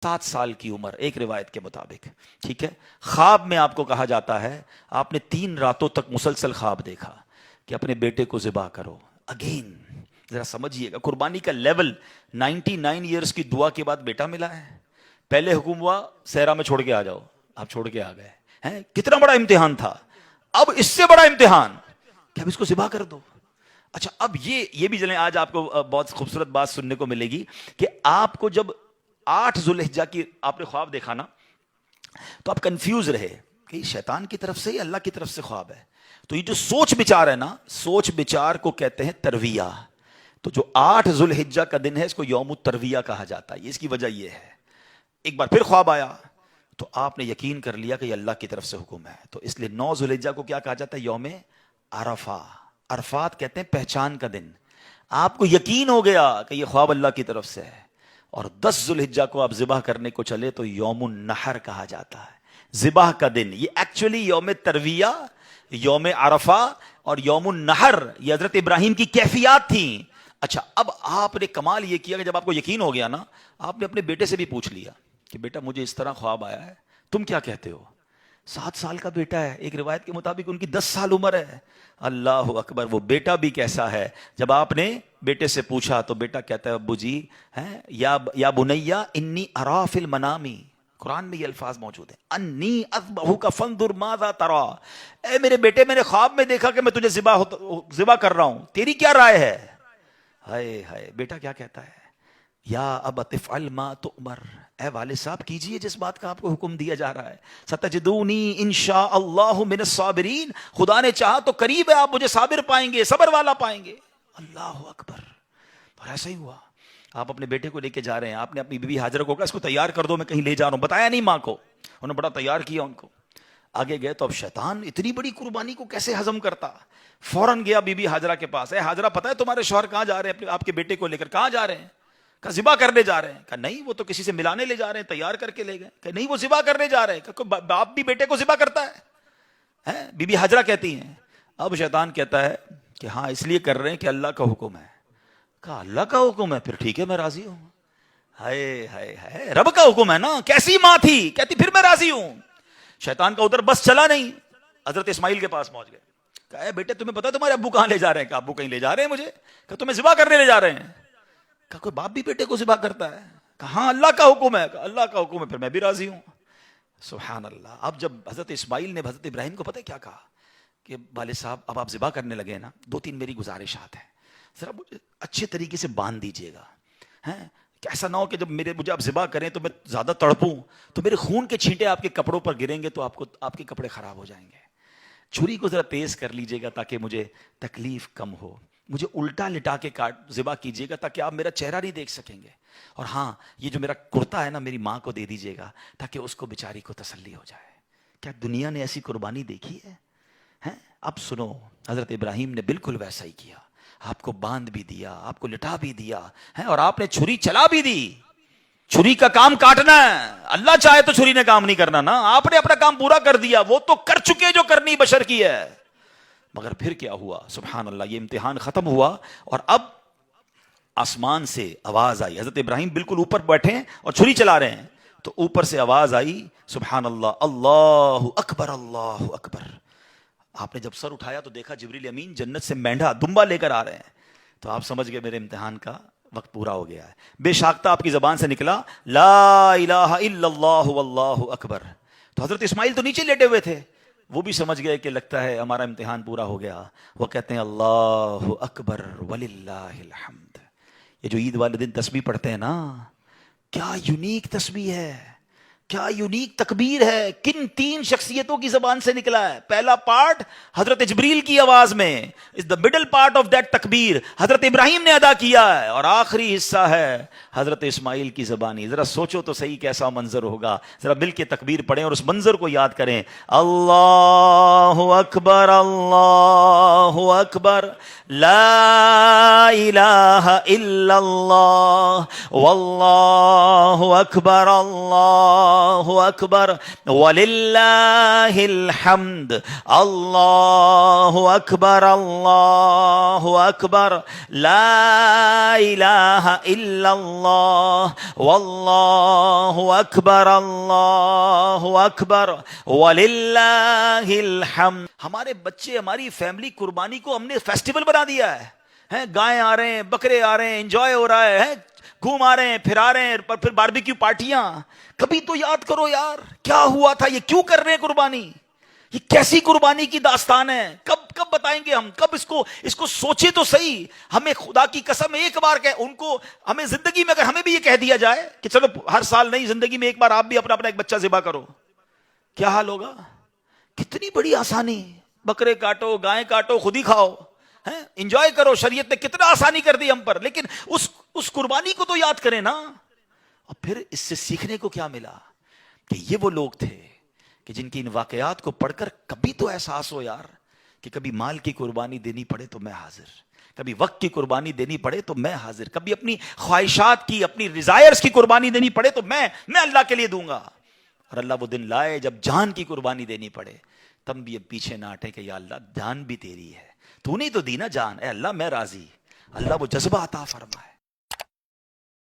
7 سال کی عمر ایک روایت کے مطابق، ٹھیک ہے. خواب میں آپ کو کہا جاتا ہے آپ نے 3 راتوں تک مسلسل خواب دیکھا کہ اپنے بیٹے کو ذبح کرو. اگین ذرا سمجھیے گا قربانی کا لیول. 99 ایئرس کی دعا کے بعد بیٹا ملا ہے. پہلے حکم ہوا صحرا میں چھوڑ کے آ جاؤ، آپ چھوڑ کے آ گئے ہیں. کتنا بڑا امتحان تھا. اب اس سے بڑا امتحان کہ اب اس کو ذبح کر دو. اچھا اب یہ بھی چلیں، آج آپ کو بہت خوبصورت بات سننے کو ملے گی کہ آپ کو جب 8 ذوالحجہ کی آپ نے خواب دیکھا نا تو آپ کنفیوز رہے کہ یہ شیطان کی طرف سے یا اللہ کی طرف سے خواب ہے. تو یہ جو سوچ بچار ہے نا، سوچ بچار کو کہتے ہیں ترویہ. تو جو 8 ذوالحجہ کا دن ہے اس کو یوم الترویہ کہا جاتا ہے. اس کی وجہ یہ ہے ایک بار پھر خواب آیا تو آپ نے یقین کر لیا کہ یہ اللہ کی طرف سے حکم ہے. تو اس لیے 9 ذوالحجہ کو کیا کہا جاتا ہے؟ یوم عرفہ. عرفات کہتے ہیں پہچان کا دن. آپ کو یقین ہو گیا کہ یہ خواب اللہ کی طرف سے ہے. اور 10 ذوالحجہ کو آپ ذبح کرنے کو چلے تو یوم النحر کہا جاتا ہے، ذبح کا دن. یہ ایکچولی یوم ترویہ، یوم عرفہ اور یوم النحر یہ حضرت ابراہیم کی کیفیات تھیں. اچھا اب آپ نے کمال یہ کیا کہ جب آپ کو یقین ہو گیا نا، آپ نے اپنے بیٹے سے بھی پوچھ لیا کہ بیٹا مجھے اس طرح خواب آیا ہے، تم کیا کہتے ہو؟ 7 سال کا بیٹا ہے، ایک روایت کے مطابق ان کی 10 سال عمر ہے. اللہ اکبر. وہ بیٹا بھی کیسا ہے. جب آپ نے بیٹے سے پوچھا تو بیٹا کہتا ہے ابو جی یا بنیا انی ارا فی المنامی. قرآن میں یہ الفاظ موجود ہیں، انی اذبحک فانظر ماذا ترى. اے میرے بیٹے میں نے خواب میں دیکھا کہ میں تجھے ذبح کر رہا ہوں، تیری کیا رائے ہے؟ ہائے ہائے. بیٹا کیا کہتا ہے؟ یا ابت افعل ما تؤمر. اے والد صاحب کیجئے جس بات کا آپ کو حکم دیا جا رہا ہے. ستجدونی انشاء اللہ من الصابرین. خدا نے چاہا تو قریب ہے آپ مجھے صابر پائیں گے، صبر والا پائیں گے. اللہ اکبر. اور ایسا ہی ہوا. آپ اپنے بیٹے کو لے کے جا رہے ہیں، آپ نے اپنی بیوی ہاجرہ کو کہا اس کو تیار کر دو میں کہیں لے جا رہا ہوں. بتایا نہیں ماں کو، انہوں نے بڑا تیار کیا ان کو. آگے گئے تو اب شیطان اتنی بڑی قربانی کو کیسے ہضم کرتا. فوراً گیا بی بی ہاجرہ کے پاس. اے ہاجرہ پتہ ہے تمہارے شوہر کہاں جا رہے ہیں آپ کے بیٹے کو لے کر؟ کہاں جا رہے ہیں؟ کہا ذبح کرنے جا رہے ہیں. کہا نہیں وہ تو کسی سے ملانے لے جا رہے ہیں، تیار کر کے لے گئے. کہ نہیں وہ ذبح کرنے جا رہے ہیں. کہ باپ بھی بیٹے کو ذبح کرتا ہے؟ بی بی ہاجرہ کہتی ہیں. اب شیطان کہتا ہے کہ ہاں اس لیے کر رہے ہیں کہ اللہ کا حکم ہے. کہا اللہ کا حکم ہے؟ پھر ٹھیک ہے میں راضی ہوں. ہائے ہائے ہائے. رب کا حکم ہے نا. کیسی ماں تھی، کہتی پھر میں راضی ہوں. شیطان کا ادھر بس چلا نہیں، حضرت اسماعیل کے پاس پہنچ گئے. کہا بیٹے تمہیں پتا تمہارے ابو کہاں لے جا رہے ہیں؟ کہا ابو کہیں لے جا رہے ہیں مجھے. کہا تمہیں ذبح کرنے لے جا رہے ہیں؟ کہا کوئی باپ بھی بیٹے کو ذبح کرتا ہے؟ کہا ہاں اللہ کا حکم ہے. کہا اللہ کا حکم ہے پھر میں بھی راضی ہوں. سبحان اللہ. اب جب حضرت اسماعیل نے حضرت ابراہیم کو پتہ کیا کہا کہ والد صاحب اب آپ ذبح کرنے لگے نا، 2-3 میری گزارشات ہیں، ذرا مجھے اچھے طریقے سے باندھ دیجیے گا. کہ ایسا نہ ہو کہ جب مجھے آپ ذبح کریں تو میں زیادہ تڑپوں تو میرے خون کے چھینٹے آپ کے کپڑوں پر گریں گے تو آپ کے کپڑے خراب ہو جائیں گے. چھری کو ذرا تیز کر لیجیے گا تاکہ مجھے تکلیف کم ہو. مجھے الٹا لٹا کے ذبح کیجیے گا تاکہ آپ میرا چہرہ نہیں دیکھ سکیں گے. اور ہاں یہ جو میرا کرتا ہے نا میری ماں کو دے دیجیے گا تاکہ اس کو بیچاری کو تسلی ہو جائے. کیا دنیا نے ایسی قربانی دیکھی ہے؟ اب سنو حضرت ابراہیم نے بالکل ویسا ہی کیا. آپ کو باندھ بھی دیا، آپ کو لٹا بھی دیا اور آپ نے چھری چلا بھی دی. چھری کا کام کاٹنا ہے، اللہ چاہے تو چھری نے کام نہیں کرنا نا. آپ نے اپنا کام پورا کر دیا، وہ تو کر چکے جو کرنی بشر کی ہے. مگر پھر کیا ہوا؟ سبحان اللہ. یہ امتحان ختم ہوا اور اب آسمان سے آواز آئی. حضرت ابراہیم بالکل اوپر بیٹھے ہیں اور چھری چلا رہے ہیں تو اوپر سے آواز آئی سبحان اللہ، اللہ اکبر اللہ اکبر. آپ نے جب سر اٹھایا تو دیکھا جبریل امین جنت سے مینڈھا دمبا لے کر آ رہے ہیں. تو آپ سمجھ گئے میرے امتحان کا وقت پورا ہو گیا ہے. بے شاختہ آپ کی زبان سے نکلا لا الہ الا اللہ واللہ اکبر. تو حضرت اسماعیل تو نیچے لیٹے ہوئے تھے، وہ بھی سمجھ گئے کہ لگتا ہے ہمارا امتحان پورا ہو گیا. وہ کہتے ہیں اللہ اکبر وللہ الحمد. یہ جو عید والے دن تسبیح پڑھتے ہیں نا، کیا یونیک تسبیح ہے، کیا یونیک تکبیر ہے. کن 3 شخصیتوں کی زبان سے نکلا ہے؟ پہلا پارٹ حضرت جبریل کی آواز میں is the middle part of that تکبیر حضرت ابراہیم نے ادا کیا ہے، اور آخری حصہ ہے حضرت اسماعیل کی زبانی. ذرا سوچو تو صحیح کیسا منظر ہوگا. ذرا مل کے تکبیر پڑھیں اور اس منظر کو یاد کریں. اللہ اکبر اللہ اکبر لا الہ الا اللہ واللہ اکبر اللہ اللہ اکبر وللہ الحمد اللہ اکبر اللہ اکبر لا الہ الا اللہ واللہ اکبر اللہ اکبر وللہ الحمد. ہمارے بچے ہماری فیملی قربانی کو ہم نے فیسٹیول بنا دیا ہے. گائے آ رہے ہیں, بکرے آ رہے ہیں, انجوائے ہو رہا ہے, گھوم آ رہے ہیں, پھر آ رہے ہیں, پھر باربیکیو پارٹیاں. کبھی تو یاد کرو یار کیا ہوا تھا, یہ کیوں کر رہے ہیں قربانی, یہ کیسی قربانی کی داستان ہے. کب بتائیں گے ہم, کب اس کو سوچے تو صحیح. ہمیں خدا کی قسم ایک بار ان کو ہمیں زندگی میں اگر ہمیں بھی یہ کہہ دیا جائے کہ چلو ہر سال نہیں, زندگی میں ایک بار آپ بھی اپنا ایک بچہ ذبح کرو, کیا حال ہوگا. کتنی بڑی آسانی, بکرے کاٹو, گائیں کاٹو, خود ہی کھاؤ, انجوائے کرو. شریعت نے کتنا آسانی کر دی ہم پر, لیکن اس قربانی کو تو یاد کریں نا. اور پھر اس سے سیکھنے کو کیا ملا کہ یہ وہ لوگ تھے کہ جن کی ان واقعات کو پڑھ کر کبھی تو احساس ہو یار کہ کبھی مال کی قربانی دینی پڑے تو میں حاضر, کبھی وقت کی قربانی دینی پڑے تو میں حاضر, کبھی اپنی خواہشات کی, اپنی ڈیزائرز کی قربانی دینی پڑے تو میں اللہ کے لیے دوں گا. اور اللہ وہ دن لائے جب جان کی قربانی دینی پڑے, تم بھی اب پیچھے نہ ہٹے کہ یا اللہ جان بھی تیری ہے, تو نہیں تو دی نا جان, اے اللہ میں راضی. اللہ وہ جذبہ عطا فرمائے.